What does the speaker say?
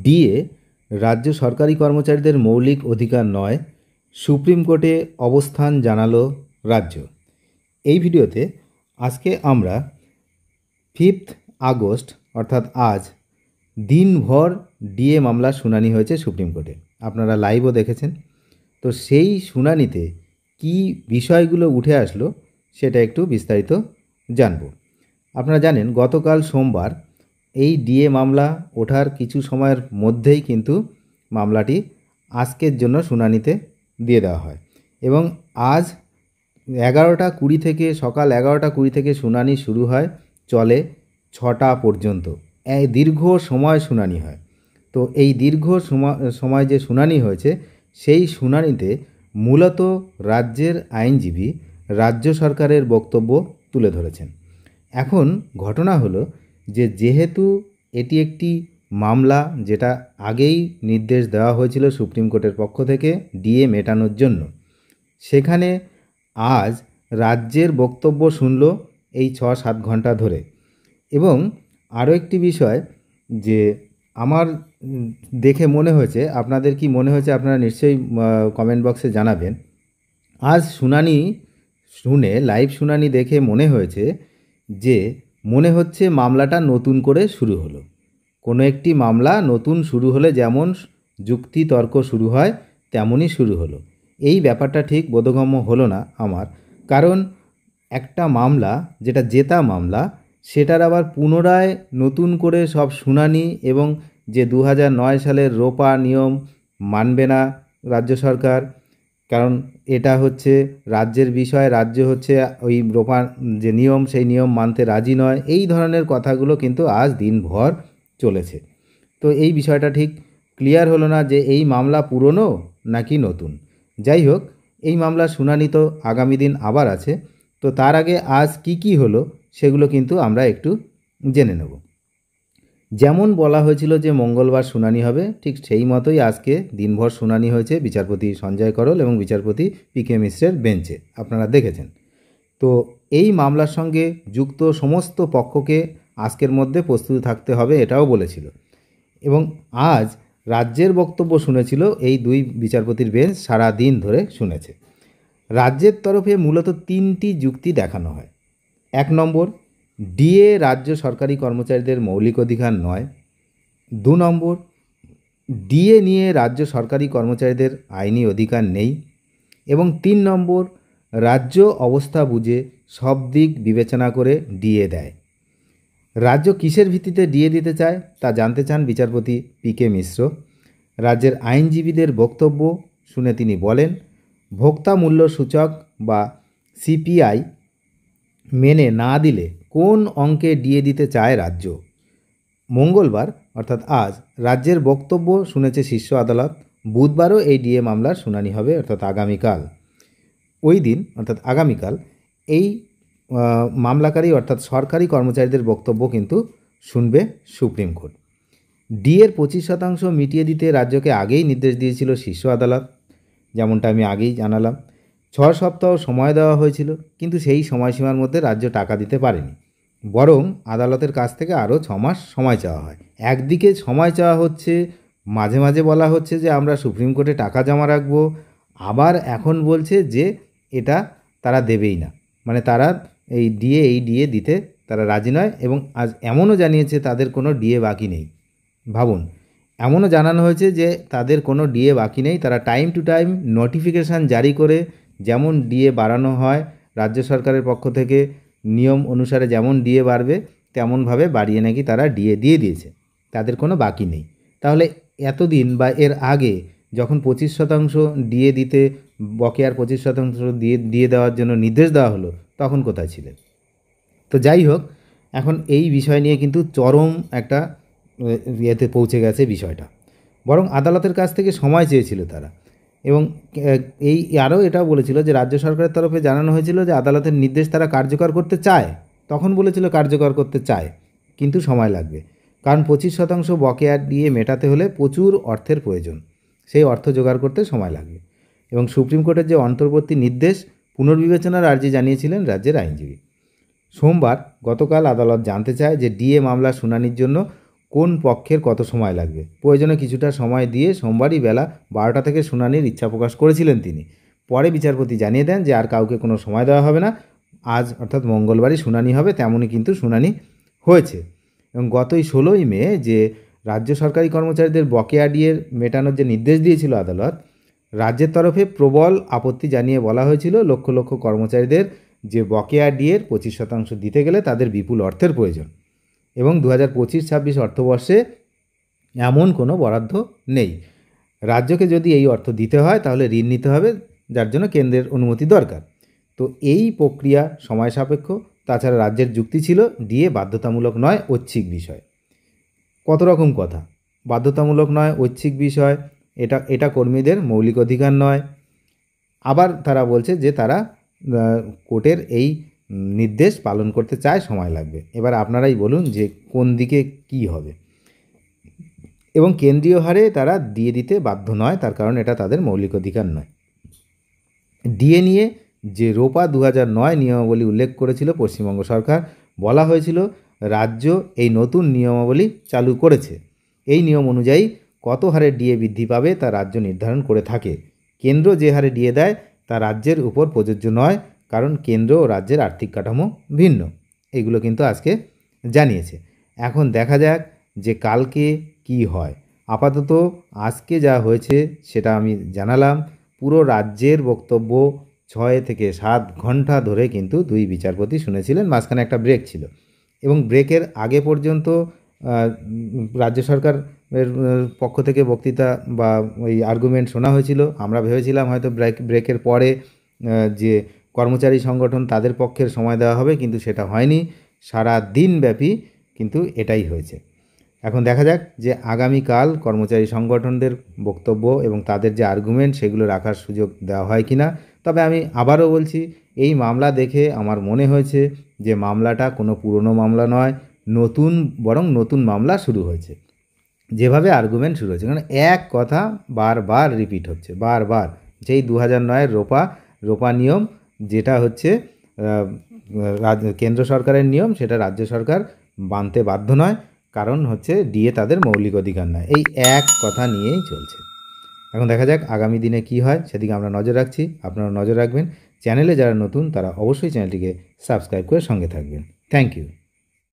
DA রাজ্য সরকারি কর্মচারীদের মৌলিক অধিকার নয়, সুপ্রিম কোর্টে অবস্থান জানালো রাজ্য। এই ভিডিওতে আজকে আমরা 5 আগস্ট অর্থাৎ আজ দিনভর ডিএ মামলার শুনানি হয়েছে সুপ্রিম কোর্টে। আপনারা লাইভও দেখেছেন। তো সেই শুনানিতে কি বিষয়গুলো উঠে আসলো সেটা একটু বিস্তারিত জানব। আপনারা জানেন গতকাল সোমবার এই ডিএ মামলা ওঠার কিছু সময়ের মধ্যেই কিন্তু মামলাটি আজকের জন্য শুনানিতে দিয়ে দেওয়া হয় এবং আজ 11টা 20 থেকে সকাল 11টা 20 থেকে শুনানি শুরু হয়, চলে 6টা পর্যন্ত। এই দীর্ঘ সময় শুনানি হয়। তো এই দীর্ঘ সময় যে শুনানি হয়েছে সেই শুনানিতে মূলত রাজ্যের আইনজীবী রাজ্য সরকারের বক্তব্য তুলে ধরেছেন। এখন ঘটনা হলো যে যেহেতু এটি একটি মামলা যেটা আগেই নির্দেশ দেওয়া হয়েছিল সুপ্রিম কোর্টের পক্ষ থেকে ডিএ মেটানোর জন্য, সেখানে আজ রাজ্যের বক্তব্য শুনল এই 6-7 ঘন্টা ধরে। এবং আরও একটি বিষয় যে আমার দেখে মনে হয়েছে, আপনাদের কি মনে হয়েছে আপনারা নিশ্চয়ই কমেন্ট বক্সে জানাবেন। আজ শুনানি শুনে লাইভ শুনানি দেখে মনে হয়েছে যে মনে হচ্ছে মামলাটা নতুন করে শুরু হলো। কোনো একটি মামলা নতুন শুরু হলে যেমন যুক্তি তর্ক শুরু হয় তেমনই শুরু হলো। এই ব্যাপারটা ঠিক বোধগম্য হলো না আমার, কারণ একটা মামলা যেটা জেতা মামলা সেটার আবার পুনরায় নতুন করে সব শুনানি এবং যে 2009 সালের রোপা নিয়ম মানবে না রাজ্য সরকার, কারণ এটা হচ্ছে রাজ্যের বিষয়, রাজ্য হচ্ছে ওই রোপা যে নিয়ম সেই নিয়ম মানতে রাজি নয়, এই ধরনের কথাগুলো কিন্তু আজ দিনভর চলেছে। তো এই বিষয়টা ঠিক ক্লিয়ার হলো না যে এই মামলা পুরনো নাকি নতুন। যাই হোক, এই মামলার শুনানি তো আগামী দিন আবার আছে। তো তার আগে আজ কি হলো সেগুলো কিন্তু আমরা একটু জেনে নেব। যেমন বলা হয়েছিল যে মঙ্গলবার শুনানি হবে, ঠিক সেই মতোই আজকে দিনভর শুনানি হয়েছে বিচারপতি সঞ্জয় করল এবং বিচারপতি পিকে মিশ্রের বেঞ্চে, আপনারা দেখেছেন। তো এই মামলার সঙ্গে যুক্ত সমস্ত পক্ষকে আজকের মধ্যে প্রস্তুত থাকতে হবে এটাও বলেছিল। এবং আজ রাজ্যের বক্তব্য শুনেছিল এই দুই বিচারপতির বেঞ্চ, সারা দিন ধরে শুনেছে। রাজ্যের তরফে মূলত 3টি যুক্তি দেখানো হয়। 1 নম্বর, ডিএ রাজ্য সরকারি কর্মচারীদের মৌলিক অধিকার নয়। 2 নম্বর, ডিএ নিয়ে রাজ্য সরকারি কর্মচারীদের আইনি অধিকার নেই। এবং 3 নম্বর, রাজ্য অবস্থা বুঝে সব দিক বিবেচনা করে ডিএ দেয়। রাজ্য কিসের ভিত্তিতে ডিএ দিতে চায় তা জানতে চান বিচারপতি পিকে মিশ্র। রাজ্যের আইনজীবীদের বক্তব্য শুনে তিনি বলেন, ভোক্তা মূল্য সূচক বা সিপিআই মেনে না দিলে কোন অঙ্কে ডিএ দিতে চায় রাজ্য। মঙ্গলবার অর্থাৎ আজ রাজ্যের বক্তব্য শুনেছে শীর্ষ আদালত। বুধবারও এই ডিএ মামলার শুনানি হবে, অর্থাৎ আগামীকাল। ওই দিন অর্থাৎ আগামীকাল এই মামলাকারী অর্থাৎ সরকারি কর্মচারীদের বক্তব্য কিন্তু শুনবে সুপ্রিম কোর্ট। ডিএর 25% মিটিয়ে দিতে রাজ্যকে আগেই নির্দেশ দিয়েছিল শীর্ষ আদালত, যেমনটা আমি আগেই জানালাম। 6 সপ্তাহ সময় দেওয়া হয়েছিল, কিন্তু সেই সময়সীমার মধ্যে রাজ্য টাকা দিতে পারেনি, বরং আদালতের কাছ থেকে আরও 6 মাস সময় চাওয়া হয়। একদিকে সময় চাওয়া হচ্ছে, মাঝে মাঝে বলা হচ্ছে যে আমরা সুপ্রিম কোর্টে টাকা জমা রাখবো, আবার এখন বলছে যে এটা তারা দেবেই না, মানে তারা এই ডিএ দিতে তারা রাজি নয়। এবং আজ এমনও জানিয়েছে তাদের কোনো ডিএ বাকি নেই। ভাবুন, এমনও জানানো হয়েছে যে তাদের কোনো ডিএ বাকি নেই, তারা টাইম টু টাইম নোটিফিকেশান জারি করে যেমন ডিএ বাড়ানো হয় রাজ্য সরকারের পক্ষ থেকে নিয়ম অনুসারে যেমন ডিএ বাড়বে তেমনভাবে বাড়িয়ে নাকি তারা ডিএ দিয়ে দিয়েছে, তাদের কোনো বাকি নেই। তাহলে এতদিন বা এর আগে যখন 25% ডিএ দিতে, বকেয়ার 25% দিয়ে দেওয়ার জন্য নির্দেশ দেওয়া হলো, তখন কোথায় ছিলেন? তো যাই হোক, এখন এই বিষয় নিয়ে কিন্তু চরম একটা ইয়েতে পৌঁছে গেছে বিষয়টা। বরং আদালতের কাছ থেকে সময় চেয়েছিল তারা। এবং এই আরও এটাও বলেছিল যে রাজ্য সরকারের তরফে জানানো হয়েছিল যে আদালতের নির্দেশ তারা কার্যকর করতে চায়, তখন বলেছিল কার্যকর করতে চায় কিন্তু সময় লাগবে, কারণ 25% বকেয়া দিয়ে মেটাতে হলে প্রচুর অর্থের প্রয়োজন, সেই অর্থ জোগাড় করতে সময় লাগবে। এবং সুপ্রিম কোর্টের যে অন্তর্বর্তী নির্দেশ পুনর্বিবেচনার আর্জি জানিয়েছিলেন রাজ্যের আইনজীবী। সোমবার গতকাল আদালত জানতে চায় যে ডিএ মামলা শুনানির জন্য কোন পক্ষের কত সময় লাগবে। প্রয়োজনে কিছুটা সময় দিয়ে সোমবারই বেলা 12টা থেকে শুনানির ইচ্ছা প্রকাশ করেছিলেন তিনি। পরে বিচারপতি জানিয়ে দেন যে আর কাউকে কোনো সময় দেওয়া হবে না, আজ অর্থাৎ মঙ্গলবারই শুনানি হবে। তেমনই কিন্তু শুনানি হয়েছে। এবং গতই 16ই মে যে রাজ্য সরকারি কর্মচারীদের বকেয়া ডিএর মেটানোর যে নির্দেশ দিয়েছিল আদালত, রাজ্যের তরফে প্রবল আপত্তি জানিয়ে বলা হয়েছিল লক্ষ লক্ষ কর্মচারীদের যে বকেয়া ডিএর 25% দিতে গেলে তাদের বিপুল অর্থের প্রয়োজন এবং 2025-26 অর্থবর্ষে এমন কোনো বরাদ্দ নেই। রাজ্যকে যদি এই অর্থ দিতে হয় তাহলে ঋণ নিতে হবে, যার জন্য কেন্দ্রের অনুমতি দরকার। তো এই প্রক্রিয়া সময় সাপেক্ষ। তাছাড়া রাজ্যের যুক্তি ছিল ডিএ বাধ্যতামূলক নয়, ঐচ্ছিক বিষয়। কত রকম কথা, বাধ্যতামূলক নয়, ঐচ্ছিক বিষয়, এটা কর্মীদের মৌলিক অধিকার নয়। আবার তারা বলছে যে তারা কোর্টের এই নির্দেশ পালন করতে চায়, সময় লাগবে। এবার আপনারাই বলুন যে কোন দিকে কি হবে। এবং কেন্দ্রীয় হারে তারা দিয়ে দিতে বাধ্য নয়, তার কারণ এটা তাদের মৌলিক অধিকার নয়। ডিএ নিয়ে যে রোপা 2009 নিয়মাবলী উল্লেখ করেছিল পশ্চিমবঙ্গ সরকার, বলা হয়েছিল রাজ্য এই নতুন নিয়মাবলী চালু করেছে। এই নিয়ম অনুযায়ী কত হারে ডিএ বৃদ্ধি পাবে তা রাজ্য নির্ধারণ করে থাকে। কেন্দ্র যে হারে ডিএ দেয় তা রাজ্যের উপর প্রযোজ্য নয়, কারণ কেন্দ্র ও রাজ্যের আর্থিক কাঠামো ভিন্ন। এগুলো কিন্তু আজকে জানিয়েছে। এখন দেখা যাক যে কালকে কি হয়। আপাতত আজকে যা হয়েছে সেটা আমি জানালাম। পুরো রাজ্যের বক্তব্য 6 থেকে 7 ঘন্টা ধরে কিন্তু দুই বিচারপতি শুনেছিলেন, মাঝখানে একটা ব্রেক ছিল। এবং ব্রেকের আগে পর্যন্ত রাজ্য সরকারের পক্ষ থেকে বক্তৃতা বা ওই আর্গুমেন্ট শোনা হয়েছিল। আমরা ভেবেছিলাম হয়তো ব্রেকের পরে যে কর্মচারী সংগঠন তাদের পক্ষের সময় দেওয়া হবে, কিন্তু সেটা হয়নি। সারা দিনব্যাপী কিন্তু এটাই হয়েছে। এখন দেখা যাক যে আগামীকাল কর্মচারী সংগঠনদের বক্তব্য এবং তাদের যে আর্গুমেন্ট সেগুলো রাখার সুযোগ দেওয়া হয় কিনা। তবে আমি আবারও বলছি, এই মামলা দেখে আমার মনে হয়েছে যে মামলাটা কোনো পুরনো মামলা নয়, নতুন মামলা শুরু হয়েছে। যেভাবে আর্গুমেন্ট শুরু হয়েছে, কারণ এক কথা বারবার রিপিট হচ্ছে, বারবার যেই 2009-এর রোপা নিয়ম, যেটা হচ্ছে কেন্দ্র সরকারের নিয়ম, সেটা রাজ্য সরকার মানতে বাধ্য নয়, কারণ হচ্ছে ডিএ তাদের মৌলিক অধিকার নয়। এই এক কথা নিয়েই চলছে। এখন দেখা যাক আগামী দিনে কি হয়, সেদিকে আমরা নজর রাখছি। আপনারা নজর রাখবেন। চ্যানেলে যারা নতুন তারা অবশ্যই চ্যানেলটিকে সাবস্ক্রাইব করে সঙ্গে থাকবেন। Thank you.